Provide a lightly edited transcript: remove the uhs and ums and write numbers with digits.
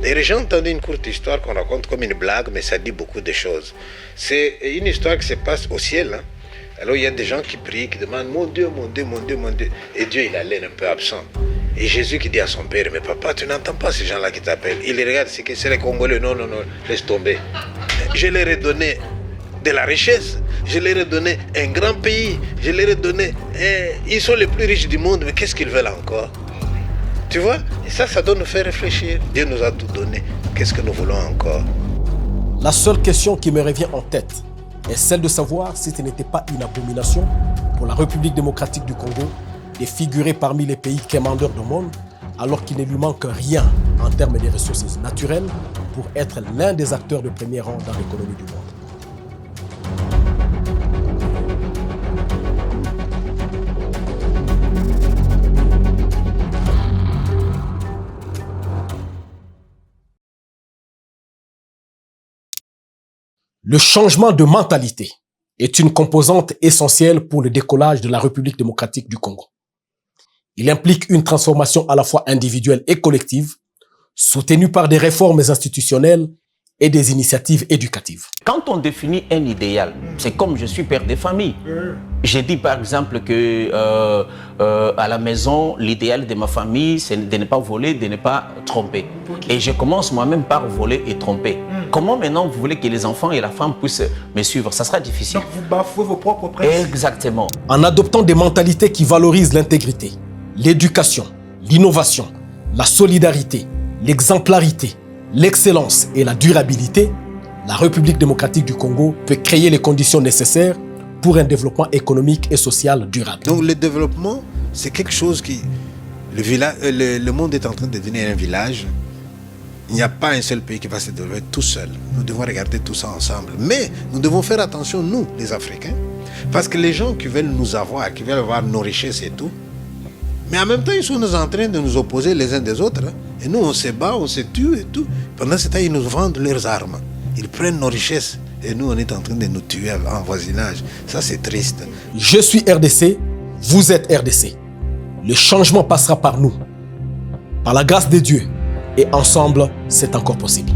Et j'ai entendu une courte histoire qu'on raconte comme une blague, mais ça dit beaucoup de choses. C'est une histoire qui se passe au ciel. Hein. Alors il y a des gens qui prient, qui demandent mon Dieu, mon Dieu, mon Dieu, mon Dieu. Et Dieu, il a l'air un peu absent. Et Jésus qui dit à son père, mais papa, tu n'entends pas ces gens-là qui t'appellent. Il regarde, c'est les Congolais. Non, non, non, laisse tomber. Je leur ai donné de la richesse. Je leur ai donné un grand pays. Je leur ai donné... ils sont les plus riches du monde, mais qu'est-ce qu'ils veulent encore? Tu vois? Et ça doit nous faire réfléchir. Dieu nous a tout donné. Qu'est-ce que nous voulons encore? La seule question qui me revient en tête est celle de savoir si ce n'était pas une abomination pour la République démocratique du Congo de figurer parmi les pays quémandeurs du monde alors qu'il ne lui manque rien en termes de ressources naturelles pour être l'un des acteurs de premier rang dans l'économie du monde. Le changement de mentalité est une composante essentielle pour le décollage de la République démocratique du Congo. Il implique une transformation à la fois individuelle et collective, soutenue par des réformes institutionnelles et des initiatives éducatives. Quand on définit un idéal, c'est comme je suis père de famille. J'ai dit par exemple que à la maison, l'idéal de ma famille, c'est de ne pas voler, de ne pas tromper. Et je commence moi-même par voler et tromper. Comment maintenant vous voulez que les enfants et la femme puissent me suivre? Ça sera difficile. Donc vous bafouez vos propres principes. Exactement. En adoptant des mentalités qui valorisent l'intégrité, l'éducation, l'innovation, la solidarité, l'exemplarité, l'excellence et la durabilité, la République démocratique du Congo peut créer les conditions nécessaires pour un développement économique et social durable. Donc le développement, c'est quelque chose qui... Le monde est en train de devenir un village. Il n'y a pas un seul pays qui va se développer tout seul. Nous devons regarder tout ça ensemble. Mais nous devons faire attention, nous, les Africains, parce que les gens qui veulent nous avoir, qui veulent avoir nos richesses et tout, mais en même temps, ils sont en train de nous opposer les uns des autres. Hein. Et nous, on se bat, on se tue et tout. Pendant ce temps, ils nous vendent leurs armes. Ils prennent nos richesses. Et nous, on est en train de nous tuer en voisinage. Ça, c'est triste. Je suis RDC, vous êtes RDC. Le changement passera par nous. Par la grâce de Dieu. Et ensemble, c'est encore possible.